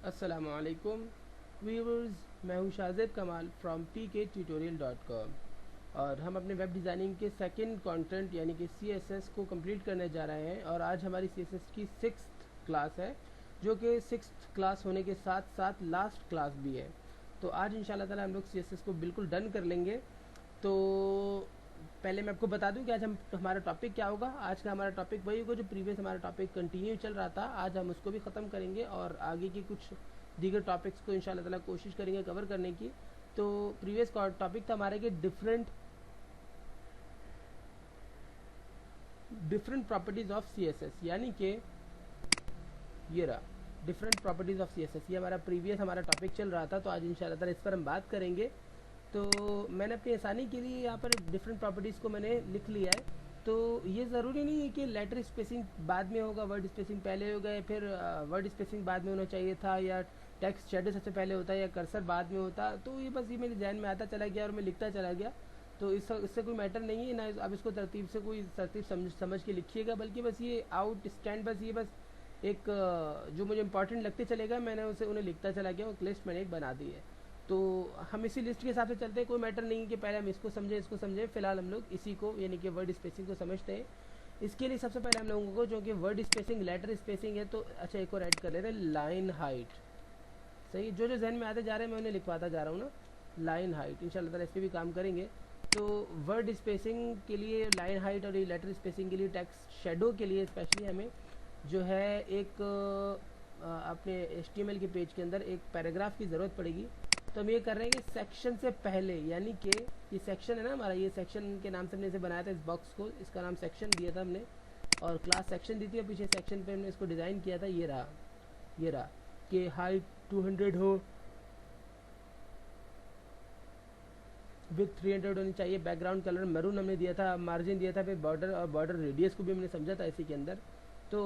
अस्सलामुअलैकुम व्यूअर्स, मैं हूँ शाजिब कमाल फ्रॉम pktutorial.com और हम अपने वेब डिज़ाइनिंग के सेकंड कंटेंट यानी कि CSS को कंप्लीट करने जा रहे हैं। और आज हमारी CSS की 6th क्लास है, जो कि 6th क्लास होने के साथ साथ लास्ट क्लास भी है। तो आज इंशाल्लाह ताला हम लोग CSS को बिल्कुल डन कर लेंगे। तो पहले मैं आपको बता दूं कि आज हमारा टॉपिक क्या होगा। आज का हमारा टॉपिक वही होगा जो प्रीवियस हमारा टॉपिक कंटिन्यू चल रहा था। आज हम उसको भी ख़त्म करेंगे और आगे की कुछ दीगर टॉपिक्स को इंशाल्लाह ताला कोशिश करेंगे कवर करने की। तो प्रीवियस टॉपिक था हमारे के डिफरेंट प्रॉपर्टीज़ ऑफ CSS, यानी कि ये रहा डिफरेंट प्रॉपर्टीज़ ऑफ CSS। ये हमारा टॉपिक चल रहा था। तो आज इंशाल्लाह ताला इस पर हम बात करेंगे। तो मैंने अपनी आसानी के लिए यहाँ पर डिफरेंट प्रॉपर्टीज़ को मैंने लिख लिया है। तो ये ज़रूरी नहीं है कि लेटर स्पेसिंग बाद में होगा, वर्ड स्पेसिंग पहले होगा, या फिर वर्ड स्पेसिंग बाद में होना चाहिए था, या टेक्स्ट शेडो सबसे पहले होता है, या कर्सर बाद में होता। तो ये बस ये मेरे ध्यान में आता चला गया और मैं लिखता चला गया। तो इससे कोई मैटर नहीं है ना। अब इसको तरतीब समझ के लिखिएगा, बल्कि बस ये आउट स्टैंड बस एक जो मुझे इंपॉर्टेंट लगते चलेगा मैंने उन्हें लिखता चला गया। और लिस्ट मैंने एक बना दी है। तो हम इसी लिस्ट के हिसाब से चलते हैं। कोई मैटर नहीं है कि पहले हम इसको समझें। फिलहाल हम लोग इसी को यानी कि वर्ड स्पेसिंग को समझते हैं। इसके लिए सबसे पहले हम लोगों को जो कि वर्ड स्पेसिंग लेटर स्पेसिंग है, तो अच्छा एक और ऐड कर लेते हैं, लाइन हाइट। सही, जो जहन में आते जा रहे हैं मैं उन्हें लिखवाता जा रहा हूँ ना। लाइन हाइट इंशाल्लाह ताला इस पर भी काम करेंगे। तो वर्ड स्पेसिंग के लिए लाइन हाइट और लेटर स्पेसिंग के लिए टेक्स्ट शेडो के लिए स्पेशली हमें जो है एक अपने HTML के पेज के अंदर एक पैराग्राफ की ज़रूरत पड़ेगी। तो हम ये कर रहे हैं कि सेक्शन से पहले, यानी कि ये सेक्शन है ना हमारा, ये सेक्शन के नाम से हमने इसे बनाया था। इस बॉक्स को इसका नाम सेक्शन दिया था हमने, और क्लास सेक्शन दी थी। और पीछे सेक्शन पे हमने इसको डिज़ाइन किया था। ये रहा कि हाइट 200 हो, विथ 300 होनी चाहिए। बैकग्राउंड कलर मैरून हमने दिया था, मार्जिन दिया था, फिर बॉर्डर और बॉर्डर रेडियस को भी हमने समझा था इसी के अंदर। तो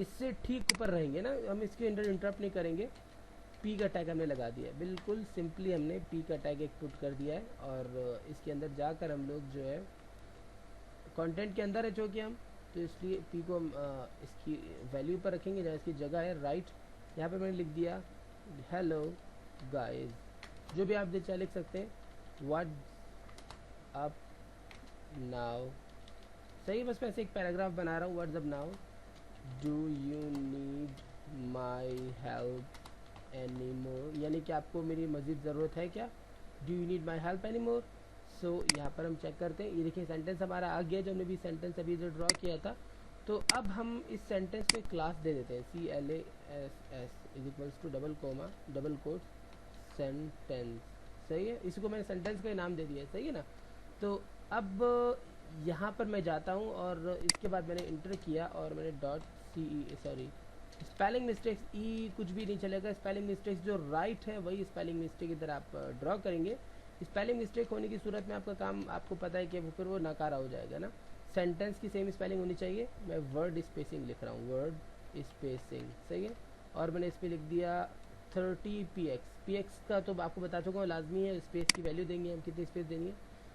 इससे ठीक ऊपर रहेंगे ना, हम इसके अंदर इंटरप्ट नहीं करेंगे। पी का टैग हमने लगा दिया है, बिल्कुल सिंपली हमने पी का टैग एक पुट कर दिया है। और इसके अंदर जाकर हम लोग जो है कंटेंट के अंदर है जो कि हम, तो इसलिए पी को हम इसकी वैल्यू पर रखेंगे जहाँ इसकी जगह है राइट। यहाँ पे मैंने लिख दिया हेलो गाइस, जो भी आप चाहे लिख सकते हैं, व्हाट अप नाउ। सही, बस मैं ऐसे एक पैराग्राफ बना रहा हूँ, what's up now, do you need my help any more, यानी कि आपको मेरी मज़ीद ज़रूरत है क्या। Do you need my help any more. So यहाँ पर हम चेक करते हैं। ये देखिए सेंटेंस हमारा आ गया, जो हमने भी सेंटेंस अभी जो ड्रॉ किया था। तो अब हम इस सेंटेंस को एक क्लास दे देते हैं, CLASS is equals to double comma double quote sentence. सही है, इसको मैंने सेंटेंस का नाम दे दिया है। सही है ना। तो अब यहाँ पर मैं जाता हूँ और इसके बाद मैंने इंटर किया और मैंने सॉरी स्पेलिंग मिस्टेक्स कुछ भी नहीं चलेगा। स्पेलिंग मिस्टेक्स जो राइट है वही स्पेलिंग मिस्टेक इधर आप ड्रॉ करेंगे। स्पेलिंग मिस्टेक होने की सूरत में आपका काम, आपको पता है कि फिर वो नकारा हो जाएगा ना। सेंटेंस की सेम स्पेलिंग होनी चाहिए। मैं वर्ड स्पेसिंग लिख रहा हूँ, वर्ड स्पेसिंग। सही है। और मैंने इस पर लिख दिया 30 px का तो आपको बता चुका हूँ, लाजमी है। स्पेस की वैल्यू देंगे हम, कितनी स्पेस देंगे।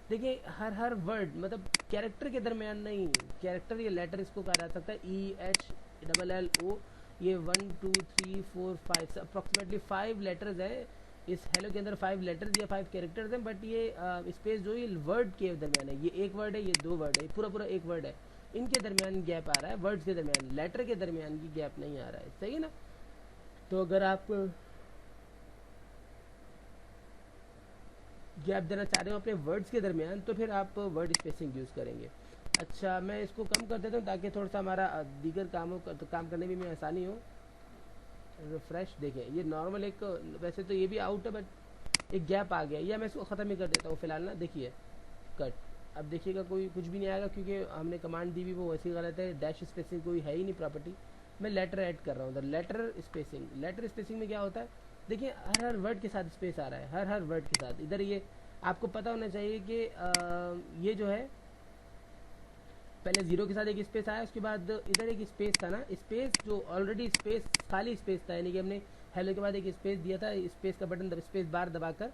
देखिए हर वर्ड मतलब कैरेक्टर के दरमियान नहीं, कैरेक्टर या लेटर इसको कहा जा सकता है, EHLLO। ये 1 2 3 4 5 अप्रॉक्सीमेटली 5 लेटर्स है इस हेलो के अंदर। 5 लेटर्स या 5 कैरेक्टर्स हैं। बट ये स्पेस जो ये वर्ड के दरमियान है, ये एक वर्ड है, ये दो वर्ड है, पूरा एक वर्ड है, इनके दरमियान गैप आ रहा है। वर्ड्स के दरमियान, लेटर के दरमियान की गैप नहीं आ रहा है। सही है ना। तो अगर आप गैप देना चाह रहे हो अपने वर्ड्स के दरमियान, तो फिर आप वर्ड स्पेसिंग यूज़ करेंगे। अच्छा, मैं इसको कम कर देता हूँ ताकि थोड़ा सा हमारा दीगर काम करने में आसानी हो। रिफ्रेश, देखें ये नॉर्मल एक, वैसे तो ये भी आउट है बट एक गैप आ गया, या मैं इसको ख़त्म ही कर देता हूँ फिलहाल ना। देखिए कट, अब देखिएगा कोई कुछ भी नहीं आएगा क्योंकि हमने कमांड दी भी वो वैसी गलत है। डैश स्पेसिंग कोई है ही नहीं प्रॉपर्टी। मैं लेटर ऐड कर रहा हूँ उधर, लेटर स्पेसिंग में क्या होता है, देखिए हर वर्ड के साथ स्पेस आ रहा है, हर वर्ड के साथ। इधर ये आपको पता होना चाहिए कि ये जो है पहले जीरो के साथ एक स्पेस आया, उसके बाद इधर एक स्पेस था ना, स्पेस जो ऑलरेडी स्पेस खाली स्पेस था, यानी कि हमने हेलो के बाद एक स्पेस दिया था, स्पेस का बटन स्पेस बार दबाकर,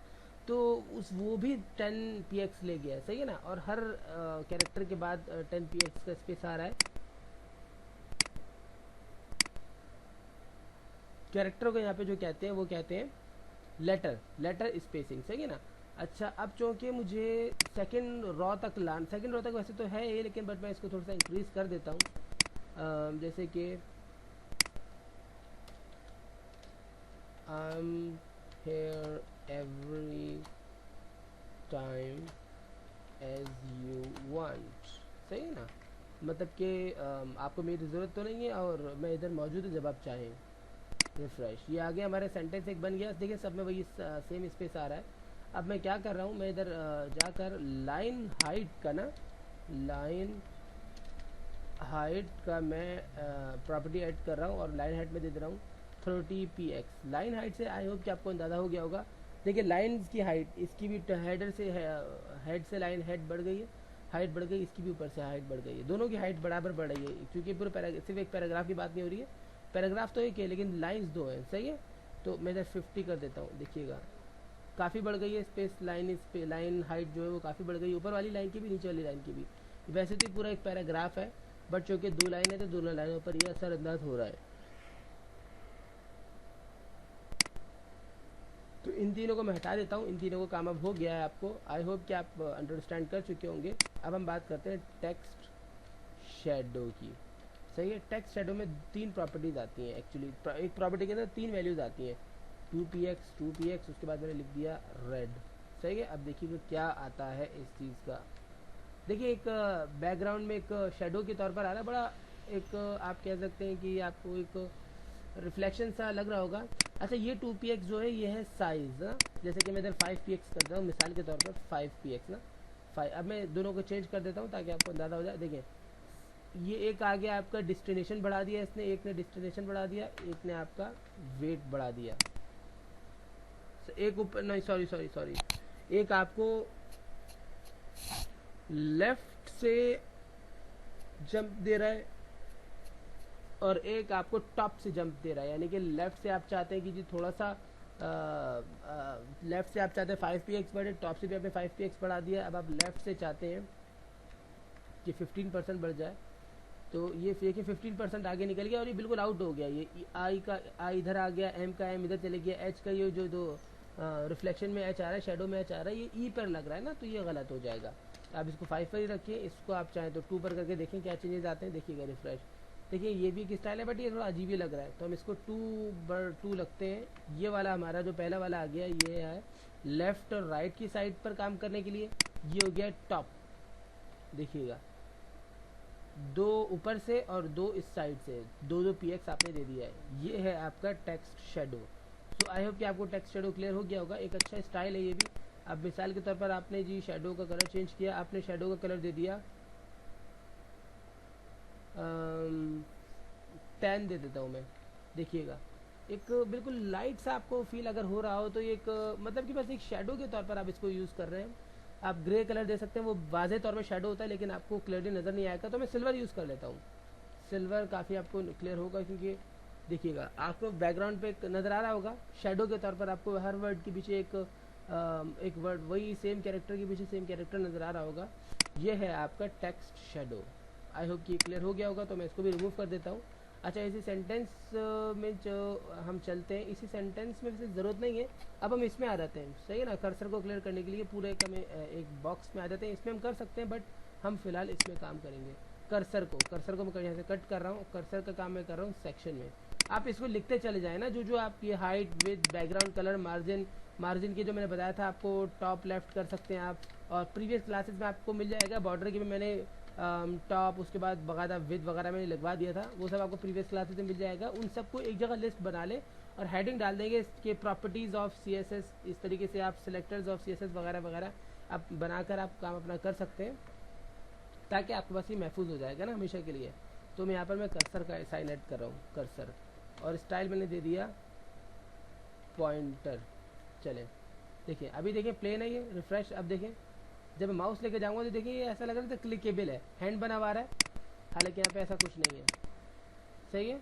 तो वो भी 10 px ले गया है। सही है ना। और हर कैरेक्टर के बाद 10 px का स्पेस आ रहा है। कैरेक्टर को यहाँ पे जो कहते हैं वो कहते हैं लेटर स्पेसिंग, सही है ना। अच्छा, अब चूँकि मुझे सेकंड रो तक सेकंड रो तक वैसे तो है ये, लेकिन बट मैं इसको थोड़ा सा इंक्रीज कर देता हूँ। जैसे कि I am here every time as you want, सही है ना। मतलब कि आपको मेरी ज़रूरत तो नहीं है और मैं इधर मौजूद हूँ जब आप चाहें। रिफ्रेश, ये आगे हमारे सेंटेंस एक बन गया। देखिए सब में वही सेम स्पेस आ रहा है। अब मैं क्या कर रहा हूँ, मैं इधर जाकर लाइन हाइट का ना, लाइन हाइट का मैं प्रॉपर्टी ऐड कर रहा हूँ और लाइन हाइट में दे दे रहा हूँ 30px। लाइन हाइट से आई होप कि आपको अंदाज़ा हो गया होगा। देखिए लाइन की हाइट, इसकी भी हेडर से हेड से लाइन हेड बढ़ गई है, हाइट बढ़ गई, इसकी भी ऊपर से हाइट बढ़ गई है, दोनों की हाइट बराबर बढ़ रही है, क्योंकि पूरे सिर्फ एक पैराग्राफ की बात नहीं हो रही है। पैराग्राफ तो एक है लेकिन लाइंस दो हैं, सही है। तो मैं इधर 50 कर देता हूँ, देखिएगा काफ़ी बढ़ गई है स्पेस, लाइन हाइट जो है वो काफ़ी बढ़ गई है, ऊपर वाली लाइन की भी नीचे वाली लाइन की भी। वैसे तो पूरा एक पैराग्राफ है, बट चूँकि 2 लाइन है तो दोनों लाइनों पर ये असरअंदाज हो रहा है। तो इन तीनों को मैं हटा देता हूँ, इन तीनों को काम अब हो गया है आपको। आई होप कि आप अंडरस्टैंड कर चुके होंगे। अब हम बात करते हैं टेक्स्ट शेडो की, सही है। टेक्स्ट शेडो में 3 प्रॉपर्टीज आती हैं एक्चुअली, एक प्रॉपर्टी के अंदर 3 वैल्यूज आती हैं, 2px, उसके बाद मैंने लिख दिया रेड, सही है। अब देखिए क्या आता है इस चीज़ का। देखिए एक बैकग्राउंड में एक शेडो के तौर पर आ रहा है, बड़ा एक आप कह सकते हैं कि आपको एक रिफ्लेक्शन सा लग रहा होगा। अच्छा, ये 2px जो है ये है साइज, जैसे कि मैं इधर 5px करता हूँ मिसाल के तौर पर, 5px ना 5। अब मैं दोनों को चेंज कर देता हूँ ताकि आपको अंदाज़ा हो जाए। देखिए ये एक आ गया आपका डिस्टिनेशन बढ़ा दिया इसने, एक ने डिस्टिनेशन बढ़ा दिया, एक ने आपका वेट बढ़ा दिया। एक ऊपर नहीं, सॉरी, एक आपको लेफ्ट से जंप दे रहा है और एक आपको टॉप से जंप दे रहा है, यानी कि लेफ्ट से आप चाहते हैं कि जी थोड़ा सा लेफ्ट से आप चाहते हैं 5px बढ़े, टॉप से भी आपने 5px बढ़ा दिया। अब आप लेफ्ट से चाहते हैं कि 15% बढ़ जाए, तो ये देखिए 15% आगे निकल गया और ये बिल्कुल आउट हो गया। ये आई का आई इधर आ गया, एम का एम इधर चले गया, एच का ये जो दो रिफ्लेक्शन में एच आ रहा है, शेडो में एच आ रहा है, ये ई पर लग रहा है ना, तो ये गलत हो जाएगा। आप इसको 5 पर ही रखिए, इसको आप चाहें तो 2 पर करके देखें क्या चेंजेस आते हैं। देखिएगा रिफ्रेश, देखिए ये भी एक स्टाइल है बट ये थोड़ा अजीब ही लग रहा है, तो हम इसको 2/2 लगते हैं। ये वाला हमारा जो पहला वाला आ गया ये है लेफ्ट और राइट की साइड पर काम करने के लिए, ये हो गया टॉप। देखिएगा 2 ऊपर से और 2 इस साइड से, 2 px आपने दे दिया है। ये है आपका text shadow. So I hope कि आपको टेक्स्ट शेडो क्लियर हो गया होगा। एक अच्छा स्टाइल है ये भी। अब मिसाल के तौर पर आपने जी शेडो का कलर चेंज किया, आपने शेडो का कलर दे दिया 10 दे देता हूँ मैं। देखिएगा एक बिल्कुल लाइट सा आपको फील अगर हो रहा हो तो एक मतलब कि बस एक शेडो के तौर पर आप इसको यूज़ कर रहे हैं। आप ग्रे कलर दे सकते हैं, वो वाज़े तौर पर शेडो होता है लेकिन आपको क्लियरली नज़र नहीं आएगा, तो मैं सिल्वर यूज़ कर लेता हूँ। सिल्वर काफ़ी आपको क्लियर होगा, क्योंकि देखिएगा आपको बैकग्राउंड पे नज़र आ रहा होगा शेडो के तौर पर, आपको हर वर्ड के पीछे एक वर्ड, वही सेम कैरेक्टर के पीछे सेम कैरेक्टर नज़र आ रहा होगा। ये है आपका टेक्स्ट शेडो। आई होप कि क्लियर हो गया होगा, तो मैं इसको भी रिमूव कर देता हूँ। अच्छा, इसी सेंटेंस में जो हम चलते हैं, इसी सेंटेंस में वैसे ज़रूरत नहीं है, अब हम इसमें आ जाते हैं, सही है ना। कर्सर को क्लियर करने के लिए पूरे का में एक बॉक्स में आ जाते हैं, इसमें हम कर सकते हैं बट हम फिलहाल इसमें काम करेंगे। कर्सर को मैं यहाँ से कट कर रहा हूँ, कर्सर का काम मैं कर रहा हूँ सेक्शन में। आप इसको लिखते चले जाए ना, जो आप ये height with background colour margin की जो मैंने बताया था आपको, टॉप लेफ्ट कर सकते हैं आप, और प्रीवियस क्लासेस में आपको मिल जाएगा। बॉर्डर की भी मैंने टॉप, उसके बाद बकायदा विद वगैरह मैंने लगवा दिया था, वो सब आपको प्रीवियस क्लासेस में मिल जाएगा। उन सबको एक जगह लिस्ट बना ले और हेडिंग डाल देंगे इसके प्रॉपर्टीज़ ऑफ CSS। इस तरीके से आप सिलेक्टर्स ऑफ CSS वगैरह वगैरह आप बनाकर आप काम अपना कर सकते हैं, ताकि आपके पास ये महफूज हो जाएगा ना हमेशा के लिए। तो मैं यहाँ पर मैं कर्सर का साइन ऐड कर रहा हूँ, कर्सर, और स्टाइल मैंने दे दिया पॉइंटर। चले देखिए, अभी देखिए प्लेन है ये, रिफ्रेश। अब देखें जब मैं माउस लेके जाऊंगा तो देखिए ये ऐसा लग रहा है तो क्लिकेबल है, हैंड बना हुआ रहा है, हालांकि यहाँ पे ऐसा कुछ नहीं है, सही है,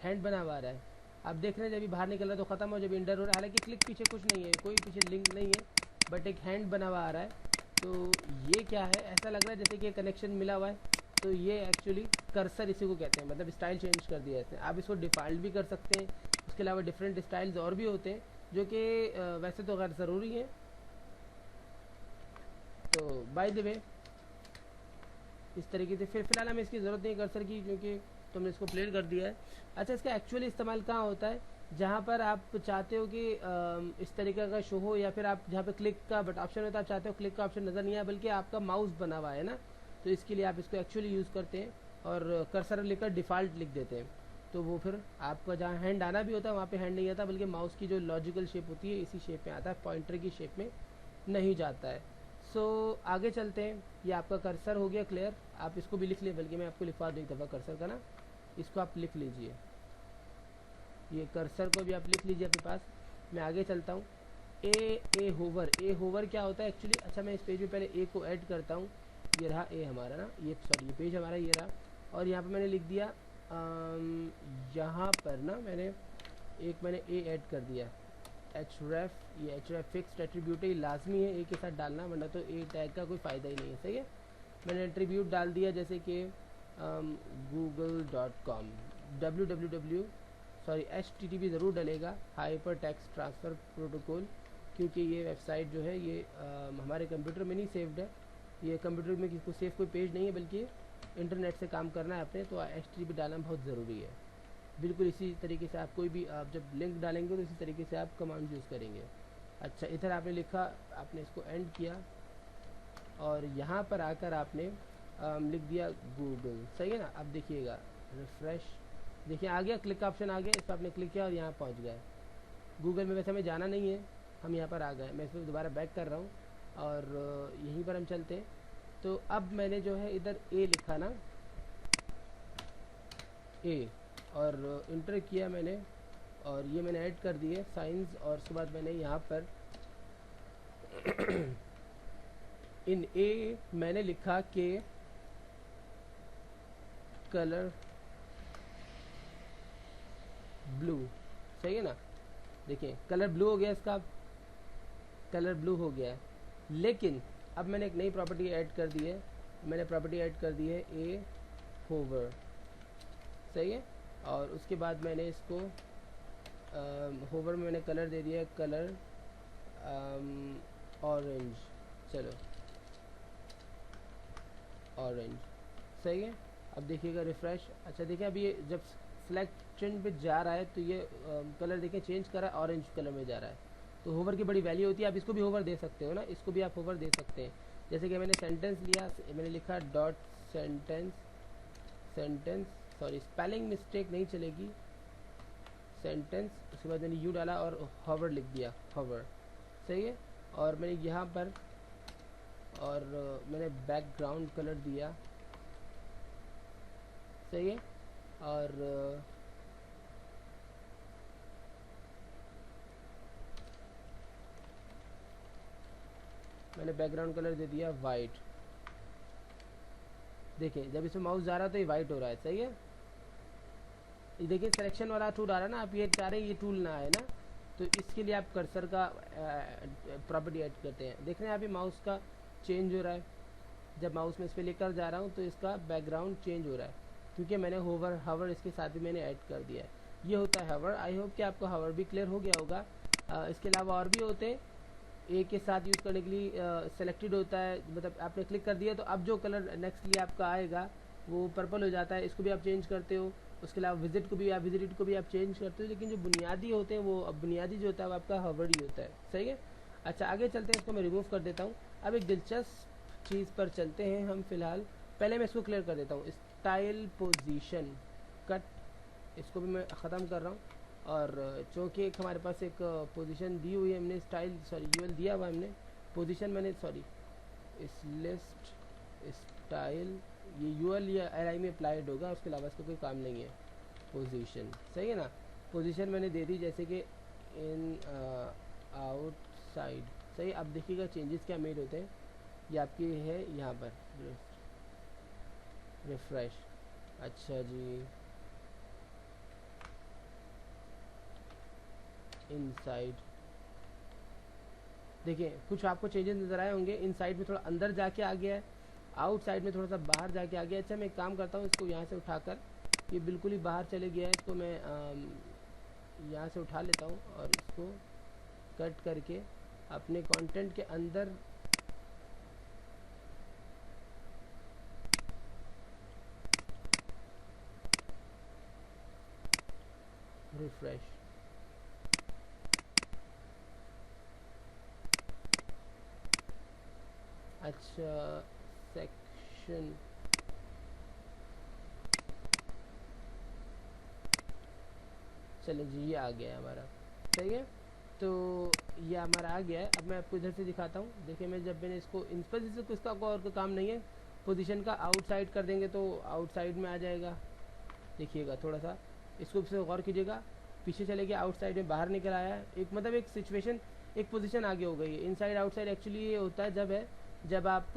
हैंड बना हुआ रहा है। आप देख रहे हैं जब बाहर निकल रहा है तो ख़त्म हो, जब इंटर हो रहा है, हालांकि क्लिक पीछे कुछ नहीं है, कोई पीछे लिंक नहीं है, बट एक हैंड बना हुआ आ रहा है। तो ये क्या है, ऐसा लग रहा है जैसे कि कनेक्शन मिला हुआ है, तो ये एक्चुअली कर्सर इसी को कहते हैं, मतलब स्टाइल चेंज कर दिया इसने। आप इसको डिफ़ॉल्ट भी कर सकते हैं, उसके अलावा डिफरेंट स्टाइल्स और भी होते हैं जो कि वैसे तो गैर ज़रूरी हैं। तो बाय द वे इस तरीके से फिर फ़िलहाल हमें इसकी ज़रूरत नहीं है कर्सर की, क्योंकि तुमने इसको प्लेन कर दिया है। अच्छा, इसका एक्चुअली इस्तेमाल कहाँ होता है? जहाँ पर आप चाहते हो कि इस तरीके का शो हो, या फिर आप जहाँ पे क्लिक का बट ऑप्शन होता है, आप चाहते हो क्लिक का ऑप्शन नज़र नहीं आए बल्कि आपका माउस बना हुआ है ना, तो इसके लिए आप इसको एक्चुअली यूज़ करते हैं और कर्सर लिखकर डिफ़ॉल्ट लिख देते हैं। तो वो फिर आपका जहाँ हैंड आना भी होता है वहाँ पे हैंड नहीं आता, बल्कि माउस की जो लॉजिकल शेप होती है इसी शेप में आता है, पॉइंटर की शेप में नहीं जाता है। सो आगे चलते हैं। ये आपका कर्सर हो गया क्लियर, आप इसको भी लिख लिए, बल्कि मैं आपको लिखवा दूँ एक दफ़ा कर्सर का ना, इसको आप लिख लीजिए, ये कर्सर को भी आप लिख लीजिए अपने पास। मैं आगे चलता हूँ। ए होवर क्या होता है एक्चुअली? अच्छा, मैं इस पेज में पहले ए को ऐड करता हूँ। ये रहा ए हमारा ना, ये सॉरी ये पेज हमारा ये रहा, और यहाँ पे मैंने लिख दिया यहाँ पर ना मैंने ए ऐड कर दिया, href। ये href फिक्स्ड एट्रीब्यूट है, ये लाजमी है ए के साथ डालना, वरना तो ए टैग का कोई फ़ायदा ही नहीं है। सही है, मैंने एट्रीब्यूट डाल दिया जैसे कि google.com HTTP ज़रूर डलेगा, हाइपर टेक्स्ट ट्रांसफ़र प्रोटोकॉल, क्योंकि ये वेबसाइट जो है ये हमारे कंप्यूटर में नहीं सेव्ड है। ये कंप्यूटर में किसी को सेव कोई पेज नहीं है, बल्कि इंटरनेट से काम करना है अपने, तो HTTP डालना बहुत ज़रूरी है। बिल्कुल इसी तरीके से आप कोई भी आप जब लिंक डालेंगे तो इसी तरीके से आप कमांड यूज़ करेंगे। अच्छा, इधर आपने लिखा, आपने इसको एंड किया और यहाँ पर आकर आपने लिख दिया गूगल। सही है ना? अब देखिएगा रिफ़्रेश, देखिए आ गया, क्लिक का ऑप्शन आ गया, इस पर आपने क्लिक किया और यहाँ पहुँच गए। गूगल में वैसे हमें जाना नहीं है, हम यहाँ पर आ गए। मैं इस पर दोबारा बैक कर रहा हूँ और यहीं पर हम चलते हैं। तो अब मैंने जो है इधर ए लिखा ना, ए, और इंटर किया मैंने, और ये मैंने ऐड कर दिए साइंस, और उसके बाद मैंने यहाँ पर इन ए मैंने लिखा कि कलर ब्लू। सही है ना? देखिए कलर ब्लू हो गया, इसका कलर ब्लू हो गया है। लेकिन अब मैंने एक नई प्रॉपर्टी ऐड कर दी है, मैंने प्रॉपर्टी ऐड कर दी है ए होवर। सही है, और उसके बाद मैंने इसको होवर में मैंने कलर दे दिया है, कलर ऑरेंज। चलो ऑरेंज, सही है। अब देखिएगा रिफ़्रेश। अच्छा देखिए, अब ये जब सिलेक्शन पे जा रहा है तो ये कलर देखिए चेंज कर रहा है, ऑरेंज कलर में जा रहा है। तो होवर की बड़ी वैल्यू होती है, आप इसको भी होवर दे सकते हो ना, इसको भी आप होवर दे सकते हैं। जैसे कि मैंने सेंटेंस लिया, मैंने लिखा dot sentence, sorry spelling mistake नहीं चलेगी, सेंटेंस, उसके बाद मैंने यू डाला और होवर लिख दिया, होवर। सही है, और मैंने यहाँ पर और मैंने बैकग्राउंड कलर दिया। सही है, और मैंने बैकग्राउंड कलर दे दिया वाइट। देखिए जब इसमें माउस जा रहा है तो ये वाइट हो रहा है। सही है, ये देखिए सिलेक्शन वाला टूल आ रहा है ना, आप ये चाह रहे हैं ये टूल ना आए ना, तो इसके लिए आप कर्सर का प्रॉपर्टी ऐड करते हैं। देख रहे हैं आप, ये माउस का चेंज हो रहा है, जब माउस में इस पर लेकर जा रहा हूँ तो इसका बैकग्राउंड चेंज हो रहा है, क्योंकि मैंने हवर इसके साथ ही मैंने ऐड कर दिया है। ये होता है हवर। आई होप कि आपको हवर भी क्लियर हो गया होगा। इसके अलावा और भी होते हैं, ए के साथ यूज़ करने के लिए सेलेक्टेड होता है, मतलब आपने क्लिक कर दिया तो अब जो कलर नेक्स्टली आपका आएगा वो पर्पल हो जाता है, इसको भी आप चेंज करते हो। उसके अलावा विजिट को भी आप चेंज करते हो, लेकिन जो बुनियादी होते हैं वो अब बुनियादी जो होता है वो आपका हवर ही होता है। सही है, अच्छा आगे चलते हैं, इसको मैं रिमूव कर देता हूँ। अब एक दिलचस्प चीज़ पर चलते हैं हम फिलहाल। पहले मैं इसको क्लियर कर देता हूँ, स्टाइल पोजीशन कट, इसको भी मैं ख़त्म कर रहा हूँ। और चूँकि एक हमारे पास एक पोजीशन दी हुई है हमने, स्टाइल सॉरी यूएल दिया हुआ हमने, पोजीशन मैंने सॉरी इस लिस्ट स्टाइल, ये यूएल या एलआई में अप्लाइड होगा, उसके अलावा इसका कोई काम नहीं है। पोजीशन, सही है ना? पोजीशन मैंने दे दी जैसे कि इन आउटसाइड। सही, अब देखिएगा चेंजेस क्या मेड होते हैं। ये आपकी है यहाँ पर रिफ्रेश। अच्छा जी, इनसाइड, देखिए कुछ आपको चेंजेस नज़र आए होंगे। इनसाइड में थोड़ा अंदर जाके आ गया है, आउटसाइड में थोड़ा सा बाहर जाके आ गया। अच्छा मैं एक काम करता हूँ, इसको यहाँ से उठाकर, ये बिल्कुल ही बाहर चले गया है, इसको मैं यहाँ से उठा लेता हूँ और इसको कट करके अपने कंटेंट के अंदर रिफ्रेश। अच्छा सेक्शन, चलिए जी ये आ गया है हमारा, सही है। तो ये हमारा आ गया है। अब मैं आपको इधर से दिखाता हूँ। देखिए मैं जब मैंने इसको इन पर से इसका और कोई काम नहीं है, पोजीशन का आउटसाइड कर देंगे तो आउटसाइड में आ जाएगा। देखिएगा थोड़ा सा इसको से गौर कीजिएगा, पीछे चले गया, आउटसाइड में बाहर निकल आया है। एक मतलब एक सिचुएशन, एक पोजीशन आगे हो गई है। इनसाइड आउटसाइड एक्चुअली ये होता है जब आप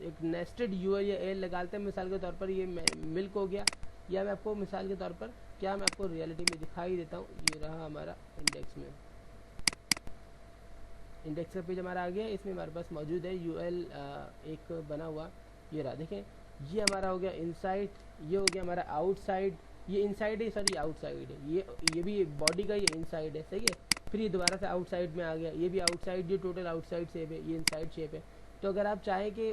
एक नेस्टेड यूएल या एल लगाते हैं। मिसाल के तौर पर ये मिल्क हो गया, या मैं आपको मिसाल के तौर पर क्या मैं आपको रियलिटी में दिखाई देता हूँ। ये रहा हमारा इंडेक्स में, इंडेक्स का पेज हमारा आ गया। इसमें हमारे पास मौजूद है यूएल एक बना हुआ, ये रहा। देखें ये हमारा हो गया इनसाइड, ये हो गया हमारा आउटसाइड। ये इनसाइड है, सॉरी आउटसाइड है। ये भी बॉडी का ये इनसाइड है, सही है। फिर ये दोबारा से आउटसाइड में आ गया, ये भी आउटसाइड, ये टोटल आउटसाइड शेप है, ये इनसाइड शेप है। तो अगर आप चाहें कि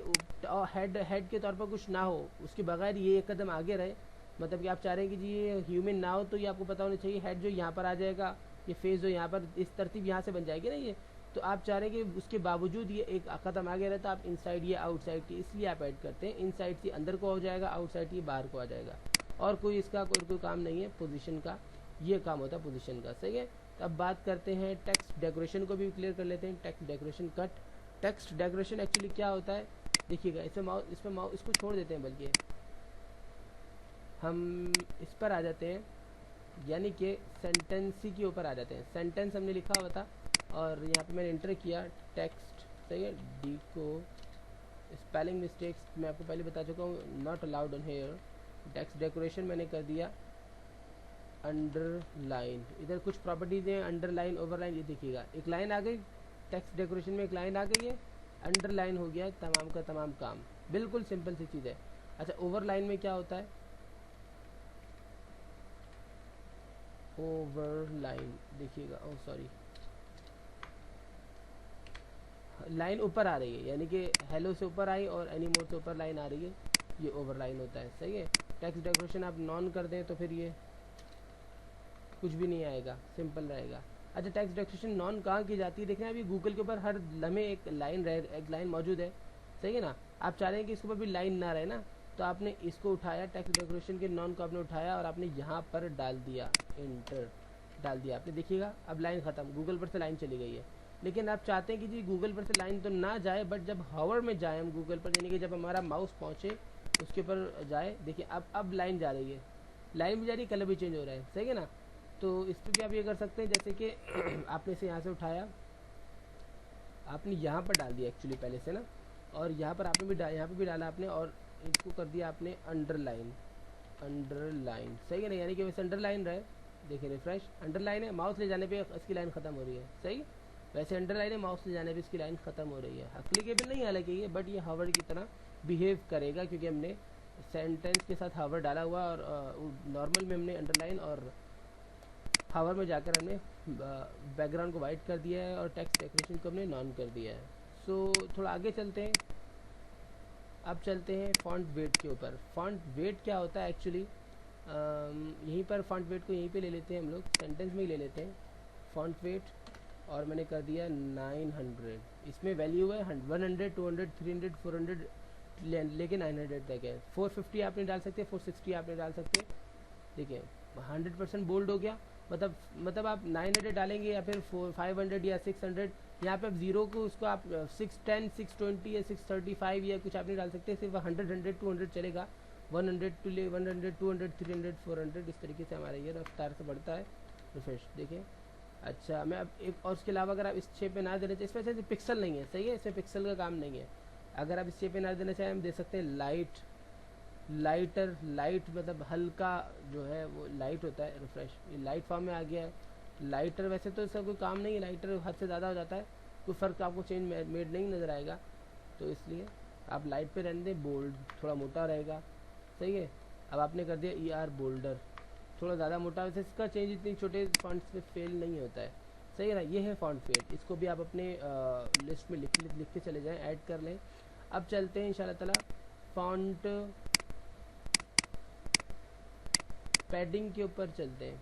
हेड के तौर पर कुछ ना हो, उसके बगैर ये एक कदम आगे रहे, मतलब कि आप चाह रहे हैं कि जी ये ह्यूमन ना हो, तो ये आपको पता होना चाहिए हेड जो यहाँ पर आ जाएगा, ये फेस जो यहाँ पर इस तरतीब यहाँ से बन जाएगी ना ये। तो आप चाह रहे हैं कि उसके बावजूद ये एक कदम आगे रहे, तो आप इनसाइड या आउटसाइड की इसलिए आप ऐड करते हैं। इनसाइड से अंदर को हो जाएगा, आउटसाइड की बाहर को आ जाएगा, और कोई इसका कोई काम नहीं है पोजीशन का। ये काम होता है पोजीशन का, सही है। तो अब बात करते हैं टेक्स्ट डेकोरेशन को भी क्लियर कर लेते हैं। Text decoration cut, text decoration actually क्या होता है देखिएगा। इसमें माउस इसको छोड़ देते हैं, बल्कि हम इस पर आ जाते हैं, यानी कि सेंटेंसी के ऊपर आ जाते हैं। सेंटेंस हमने लिखा हुआ था और यहाँ पे मैंने इंटर किया टेक्स्ट, सही है। डी को स्पेलिंग मिस्टेक्स मैं आपको पहले बता चुका हूँ, not allowed on here. Text decoration मैंने कर दिया अंडरलाइन। इधर कुछ प्रॉपर्टीज हैं, अंडरलाइन, ओवरलाइन। ये देखिएगा एक लाइन आ गई, टेक्स्ट डेकोरेशन में एक लाइन आ गई है, अंडरलाइन हो गया तमाम का तमाम काम। बिल्कुल सिंपल सी चीज़ है। अच्छा ओवरलाइन में क्या होता है, ओवरलाइन देखिएगा, ओह सॉरी, लाइन ऊपर आ रही है, यानी कि हेलो से ऊपर आई और एनी मोर से ऊपर लाइन आ रही है, ये ओवरलाइन होता है, सही है। टेक्स्ट डेकोरेशन आप नॉन कर दें तो फिर ये कुछ भी नहीं आएगा, सिंपल रहेगा। अच्छा टेक्स्ट डेकोरेशन नॉन कहाँ की जाती है, देखें अभी गूगल के ऊपर हर लम्हे एक लाइन मौजूद है, सही है ना। आप चाह रहे हैं कि इसके ऊपर भी लाइन ना रहे ना, तो आपने इसको उठाया, टेक्स्ट डेकोरेशन के नॉन को आपने उठाया और आपने यहाँ पर डाल दिया, इंटर डाल दिया आपने। देखिएगा अब लाइन ख़त्म, गूगल पर से लाइन चली गई है। लेकिन आप चाहते हैं कि जी गूगल पर से लाइन तो ना जाए, बट जब हावर में जाए हम गूगल पर, यानी कि जब हमारा माउस पहुँचे उसके ऊपर जाए, देखिए अब लाइन जा रही है, लाइन भी जा रही है, कलर भी चेंज हो रहा है, सही है ना। तो इस पर भी आप ये कर सकते हैं, जैसे कि आपने इसे यहाँ से उठाया, आपने यहाँ पर डाल दिया एक्चुअली पहले से ना, और यहाँ पर आपने भी यहाँ पर भी डाला आपने, और इसको कर दिया आपने अंडरलाइन, अंडरलाइन, सही है ना, यानी कि वैसे अंडरलाइन रहे। देखिए रिफ्रेश, अंडरलाइन है, माउस ले जाने पे इसकी लाइन ख़त्म हो रही है, सही। वैसे अंडरलाइन है, माउस ले जाने पे इसकी लाइन ख़त्म हो रही है। एप्लीकेबल नहीं हालांकि ये, बट ये हावर की तरह बिहेव करेगा, क्योंकि हमने सेंटेंस के साथ हावर डाला हुआ, और नॉर्मल में हमने अंडरलाइन और हावर में जाकर हमने बैकग्राउंड को वाइट कर दिया है और टेक्स्ट डेकोरेशन को हमने नॉन कर दिया है। सो थोड़ा आगे चलते हैं। अब चलते हैं फॉन्ट वेट के ऊपर। फॉन्ट वेट क्या होता है एक्चुअली, यहीं पर फॉन्ट वेट को यहीं पे ले लेते हैं हम लोग, सेंटेंस में ही ले लेते हैं फॉन्ट वेट, और मैंने कर दिया 900। इसमें वैल्यू है 100, 200, 300, 400, लेकिन 900 तक है। 450 आपने डाल सकते हैं, 460 आपने डाल सकते हैं। देखिए 100% बोल्ड हो गया, मतलब आप 900 डालेंगे या फिर 500 या 600, यहाँ पे आप जीरो को उसको आप 610, 620 या 635 या कुछ आप नहीं डाल सकते, सिर्फ 100, 100, 200 चलेगा। 100, 200, 300, 400 इस तरीके से हमारा ये रफ्तार से बढ़ता है। रिफ्रेश देखें। अच्छा मैं अब एक और उसके अलावा अगर आप इस शेप पे ना देना चाहिए, इसमें पिक्सल नहीं है, सही है, इसमें पिक्सल का काम नहीं है। अगर आप इस शेप पे ना देना चाहें, हम दे सकते हैं लाइट, लाइटर, लाइट मतलब हल्का जो है वो लाइट होता है। रिफ्रेश, ये लाइट फॉर्म में आ गया है। लाइटर वैसे तो इसका कोई काम नहीं है, लाइटर हद से ज़्यादा हो जाता है, कोई फ़र्क आपको चेंज मेड नहीं नज़र आएगा, तो इसलिए आप लाइट पे रहने दें, बोल्ड थोड़ा मोटा रहेगा, सही है। अब आपने कर दिया ER बोल्डर, थोड़ा ज़्यादा मोटा, वैसे इसका चेंज इतनी छोटे फॉन्ट्स में फेल नहीं होता है, सही है ना। ये है फॉन्ट फेड, इसको भी आप अपने लिस्ट में लिख के चले जाएं, ऐड कर लें। अब चलते हैं इंशाल्लाह ताला फॉन्ट पैडिंग के ऊपर चलते हैं,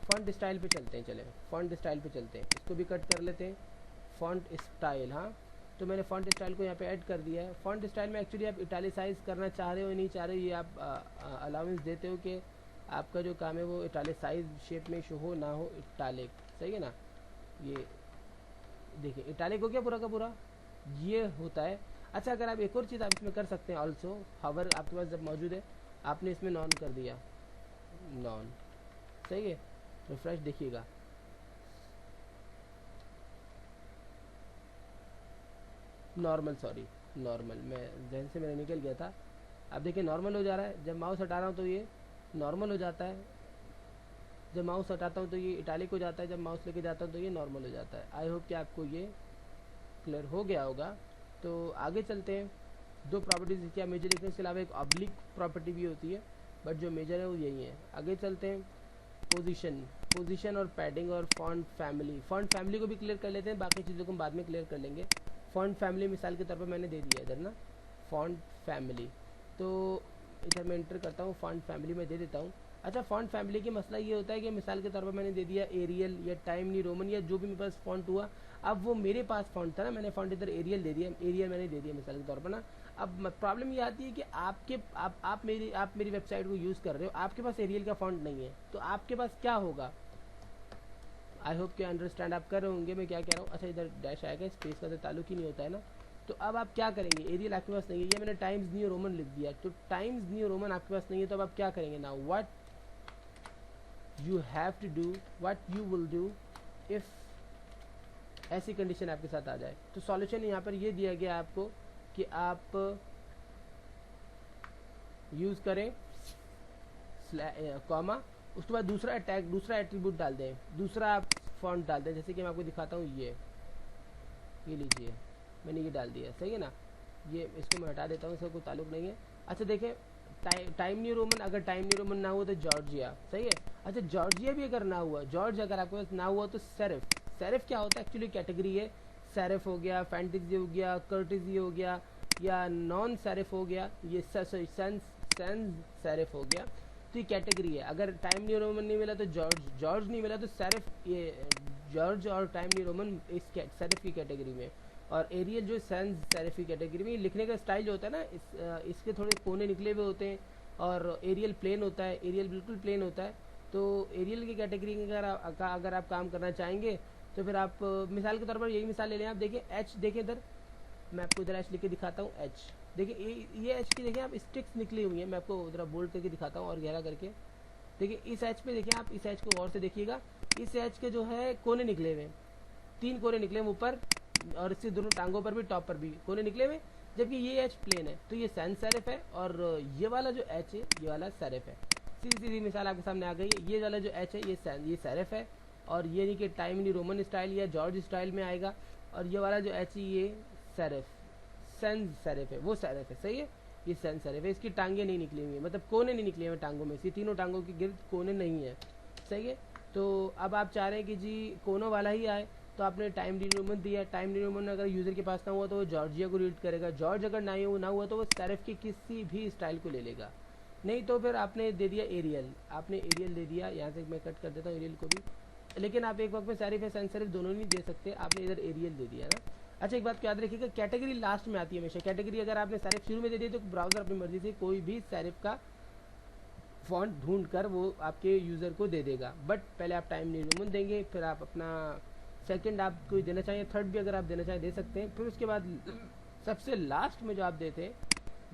फॉन्ट स्टाइल पे चलते हैं। चले फॉन्ट स्टाइल पे चलते हैं, इसको भी कट कर लेते हैं। फॉन्ट स्टाइल, हाँ तो मैंने फॉन्ट स्टाइल को यहाँ पे ऐड कर दिया है। फॉन्ट स्टाइल में एक्चुअली आप इटालिसाइज करना चाह रहे हो या नहीं चाह रहे हो, ये आप अलाउंस देते हो कि आपका जो काम है वो इटालिसाइज शेप में शो हो ना हो, इटालिक, सही है ना। ये देखिए इटालिक हो गया पूरा का पूरा, ये होता है। अच्छा अगर आप एक और चीज़ आप इसमें कर सकते हैं ऑल्सो, हावर आपके पास जब मौजूद है, आपने इसमें नॉन कर दिया, नॉन, सही है। रिफ्रेश देखिएगा, नॉर्मल, सॉरी नॉर्मल, मैं जहन से मेरा निकल गया था। अब देखिए नॉर्मल हो जा रहा है, जब माउस हटा रहा हूँ तो ये नॉर्मल हो जाता है, जब माउस हटाता हूँ तो ये इटालिक हो जाता है, जब माउस लेके जाता हूँ तो ये नॉर्मल हो जाता है। आई होप कि आपको ये क्लियर हो गया होगा। तो आगे चलते हैं। दो प्रॉपर्टीज़ क्या मेजर लिखने, इसके अलावा एक ऑब्लिक प्रॉपर्टी भी होती है, बट जो मेजर है वो यही है। आगे चलते हैं, पोजीशन और पैडिंग और फॉन्ट फैमिली। फॉन्ट फैमिली को भी क्लियर कर लेते हैं, बाकी चीज़ों को हम बाद में क्लियर कर लेंगे। फॉन्ट फैमिली मिसाल के तौर पर मैंने दे दिया इधर ना, फॉन्ट फैमिली, तो इधर मैं एंटर करता हूँ, फॉन्ट फैमिली में दे देता हूँ। अच्छा फॉन्ट फैमिली की मसला ये होता है कि मिसाल के तौर पर मैंने दे दिया एरियल या टाइम न्यू रोमन या जो भी मेरे पास फॉन्ट हुआ, अब वो मेरे पास फॉन्ट था ना, मैंने फॉन्ट इधर एरियल दे दिया, एरियल मैंने दे दिया मिसाल के तौर पर ना। अब प्रॉब्लम ये आती है कि आप मेरी वेबसाइट को यूज़ कर रहे हो, आपके पास एरियल का फॉन्ट नहीं है, तो आपके पास क्या होगा। आई होप कि अंडरस्टैंड आप कर रहे होंगे मैं क्या कह रहा हूँ। अच्छा इधर डैश आएगा, स्पेस का तो ताल्लुक ही नहीं होता है ना। तो अब आप क्या करेंगे, एरियल आपके पास नहीं है, ये मैंने टाइम्स न्यू रोमन लिख दिया, तो टाइम्स न्यू रोमन आपके पास नहीं है, तो अब आप क्या करेंगे ना, what you have to do, what you will do if ऐसी कंडीशन आपके साथ आ जाए। तो सॉल्यूशन यहाँ पर ये दिया गया आपको कि आप यूज़ करें कॉमा, उसके बाद दूसरा टैग, दूसरा एट्रीब्यूट डाल दें, दूसरा आप फॉन्ट डाल दें। जैसे कि मैं आपको दिखाता हूँ, ये लीजिए मैंने ये डाल दिया, सही है ना। ये इसको मैं हटा देता हूँ, इसका कोई ताल्लुक नहीं है। अच्छा देखें टाइम न्यू रोमन, अगर टाइम न्यू रोमन ना हुआ तो जॉर्जिया, सही है। अच्छा जॉर्जिया भी अगर ना हुआ, जॉर्ज अगर आपके पास ना हुआ तो सेरिफ। सेरिफ क्या होता है, एक्चुअली कैटेगरी है, सेरिफ हो गया, फैंटेसी हो गया, कर्टिजी हो गया, या नॉन सेरिफ हो गया, ये सेंस सेरिफ हो गया, तो ये कैटेगरी है। अगर टाइम न्यू रोमन नहीं मिला तो जॉर्ज नहीं मिला तो सेरिफ, ये जॉर्ज और टाइम न्यू रोमन इस सेरिफ की कैटेगरी में, और एरियल जो सैंस सेरिफ की कैटेगरी में। लिखने का स्टाइल जो होता है ना, इसके थोड़े कोने निकले हुए होते हैं, और एरियल प्लेन होता है, एरियल बिल्कुल प्लेन होता है। तो एरियल की कैटेगरी में अगर आप काम करना चाहेंगे तो फिर आप मिसाल के तौर पर यही मिसाल ले लें। आप देखिए एच, देखिए इधर मैं आपको इधर एच लिख के दिखाता हूँ, एच देखिए, ये एच की देखिए आप स्टिक्स निकली हुई हैं, मैं आपको उधर बोल्ड करके दिखाता हूँ और गहरा करके। देखिए इस एच पे देखिए, आप इस एच को गौर से देखिएगा, इस एच के जो है कोने निकले हुए, 3 कोने निकले हुए ऊपर, और इससे दोनों टांगों पर भी, टॉप पर भी कोने निकले हुए, जबकि ये एच प्लेन है, तो ये सैंस सेरिफ है, और ये वाला जो एच है ये वाला सेरिफ है। सीधी सीधी मिसाल आपके सामने आ गई है, ये वाला जो एच है ये सेरिफ है, और ये नहीं कि टाइम न्यू रोमन स्टाइल या जॉर्ज स्टाइल में आएगा, और ये वाला जो एच है ये सेरिफ, सेंस सेरिफ है, वो सेरिफ है, सही है। ये सेंस सेरिफ है, इसकी टांगे नहीं निकली हुई है, मतलब कोने नहीं निकले हुए टांगों में, इसी तीनों टांगों के गिर्द कोने नहीं है, सही है। तो अब आप चाह रहे हैं कि जी कोनों वाला ही आए, तो आपने टाइम न्यू रोमन दिया, टाइम न्यू रोमन अगर यूज़र के पास ना हुआ तो वो जॉर्जिया को रीड करेगा, जॉर्ज अगर ना हुआ तो वो सेरिफ की किसी भी स्टाइल को ले लेगा, नहीं तो फिर आपने दे दिया एरियल, आपने एरियल दे दिया। यहाँ से मैं कट कर देता हूँ एरियल को भी, लेकिन आप एक वक्त में सेरिफ या सैंस सेरिफ दोनों नहीं दे सकते, आपने इधर एरियल दे दिया ना। अच्छा एक बात याद रखिएगा, कैटेगरी लास्ट में आती है हमेशा। कैटेगरी अगर आपने सेरिफ शुरू में दे दी तो ब्राउज़र अपनी मर्जी से कोई भी सेरिफ का फॉन्ट ढूंढ कर वो आपके यूज़र को दे देगा, बट पहले आप टाइम न्यू रोमन देंगे, फिर आप अपना सेकंड आप कोई देना चाहिए, थर्ड भी अगर आप देना चाहें दे सकते हैं, फिर उसके बाद सबसे लास्ट में जो आप देते हैं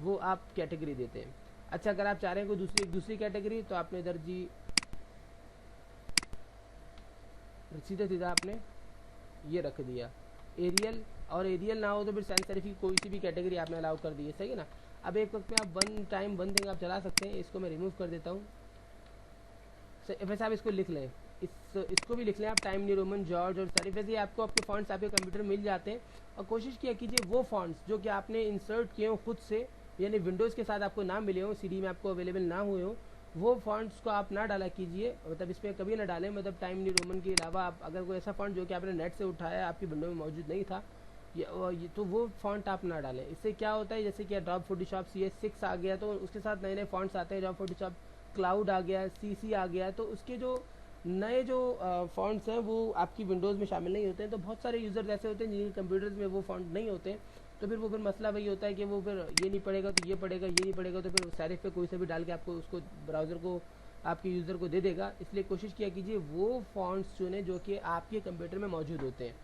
वो आप कैटेगरी देते हैं। अच्छा अगर आप चाह रहे हैं कोई दूसरी कैटेगरी, तो आपने इधर जी सीधा सीधा आपने ये रख दिया एरियल, और एरियल ना हो तो फिर सैंस सेरिफ की कोई सी भी कैटेगरी आपने अलाउ कर दी है, सही है ना। अब एक वक्त में आप वन थिंग आप चला सकते हैं, इसको मैं रिमूव कर देता हूँ। वैसे आप इसको लिख लें, इसको भी लिख लें आप, टाइम न्यू रोमन जॉर्ज और सेरिफ। वैसे आपको आपके फॉन्ट्स आपके कंप्यूटर में मिल जाते हैं। और कोशिश किया कीजिए वो फॉन्ट्स जो कि आपने इंसर्ट किए हो खुद से, यानी विंडोज़ के साथ आपको ना मिले हो, सीडी में आपको अवेलेबल ना हुए हो, वो फॉन्ट्स को आप ना डाला कीजिए, मतलब इस पर कभी ना डालें। मतलब टाइम न्यू रोमन के अलावा आप अगर कोई ऐसा फॉन्ट जो कि आपने नेट से उठाया, आपकी विंडो में मौजूद नहीं था, तो वो फॉन्ट आप ना डालें। इससे क्या होता है, जैसे कि एडोब फोटोशॉप CS6 आ गया, तो उसके साथ नए नए फॉन्ट्स आते हैं। एडोब फोटोशॉप क्लाउड आ गया, CC आ गया, तो उसके जो नए जो फॉन्ट्स हैं वो आपकी विंडोज़ में शामिल नहीं होते हैं। तो बहुत सारे यूज़र्स ऐसे होते हैं जिनके कंप्यूटर्स में वो फॉन्ट नहीं होते हैं, तो फिर मसला वही होता है कि वो फिर ये नहीं पड़ेगा तो ये पड़ेगा, ये नहीं पड़ेगा तो फिर सेरिफ पे कोई सा भी डाल के आपको उसको ब्राउज़र को आपके यूज़र को दे देगा। इसलिए कोशिश किया कीजिए वो फॉन्ट्स चुनें जो कि आपके कंप्यूटर में मौजूद होते हैं।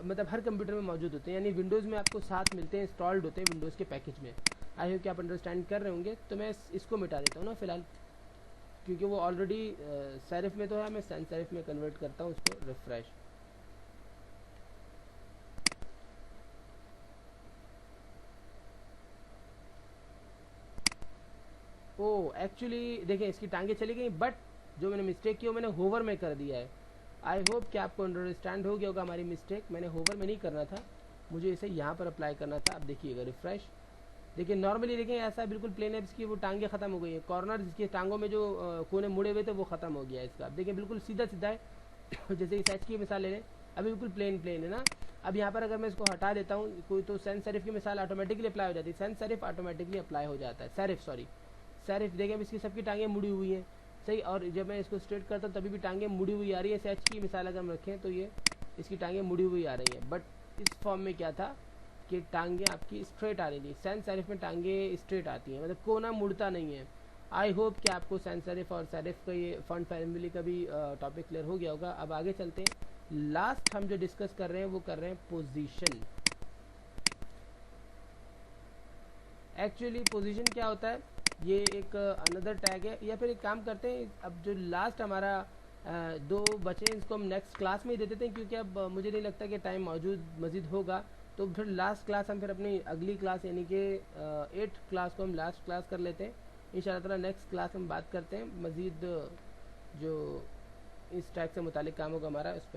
मतलब हर कंप्यूटर में मौजूद होते हैं, यानी विंडोज़ में आपको साथ मिलते हैं, इंस्टॉल्ड होते हैं विंडोज़ के पैकेज में। आई होप कि आप अंडरस्टैंड कर रहे होंगे। तो मैं इसको मिटा देता हूँ ना फ़िलहाल, क्योंकि वो ऑलरेडी सेरिफ में तो है। मैं सैन सेरिफ में कन्वर्ट करता हूँ उसको, रिफ्रेश। ओह एक्चुअली देखिए इसकी टांगें चली गई, बट जो मैंने मिस्टेक की वो मैंने होवर में कर दिया है। आई होप कि आपको अंडरस्टैंड हो गया होगा हमारी मिस्टेक। मैंने होवर में नहीं करना था, मुझे इसे यहाँ पर अप्लाई करना था। अब देखिएगा रिफ्रेश, देखिए नॉर्मली देखें ऐसा बिल्कुल प्लेन है, इसकी वो टांगें खत्म हो गई है, कॉर्नर इसकी टांगों में जो कोने मुड़े हुए थे वो खत्म हो गया है इसका। अब देखिए बिल्कुल सीधा सीधा है। जैसे इस एच की मिसाल ले लें, अभी बिल्कुल प्लेन प्लेन है ना। अब यहाँ पर अगर मैं इसको हटा देता हूँ कोई, तो सैन सेरिफ की मिसाल ऑटोमेटिकली अप्लाई हो जाती है। सैन सेरिफ ऑटोमेटिकली अप्लाई हो जाता है, सेरिफ सॉरी सेरिफ। देखें अब इसकी सबकी टांगें मुड़ी हुई हैं, सही। और जब मैं इसको स्ट्रेट करता हूँ तभी भी टांगें मुड़ी हुई आ रही है। एच की मिसाल अगर हम रखें तो ये इसकी टांगें मुड़ी हुई आ रही हैं, बट इस फॉर्म में क्या था कि टांगें आपकी स्ट्रेट आ रही थी। सैन सेरिफ में टांगें स्ट्रेट आती हैं, मतलब कोना मुड़ता नहीं है। आई होप कि आपको सैन सेरिफ और सेरिफ का ये फॉन्ट फैमिली का भी टॉपिक क्लियर हो गया होगा। अब आगे चलते हैं। लास्ट हम जो डिस्कस कर रहे हैं वो कर रहे हैं पोजीशन। एक्चुअली पोजीशन क्या होता है, ये एक अनदर टैग है। या फिर एक काम करते हैं, अब जो लास्ट हमारा दो बचे इसको हम नेक्स्ट क्लास में ही दे देते हैं, क्योंकि अब मुझे नहीं लगता कि टाइम मौजूद मज़ीद होगा। तो फिर लास्ट क्लास हम फिर अपनी अगली क्लास यानी कि 8th क्लास को हम लास्ट क्लास कर लेते हैं। इंशाल्लाह ताला नेक्स्ट क्लास हम बात करते हैं मज़ीद जो इस टैग से मुतालिक काम होगा हमारा उस पर।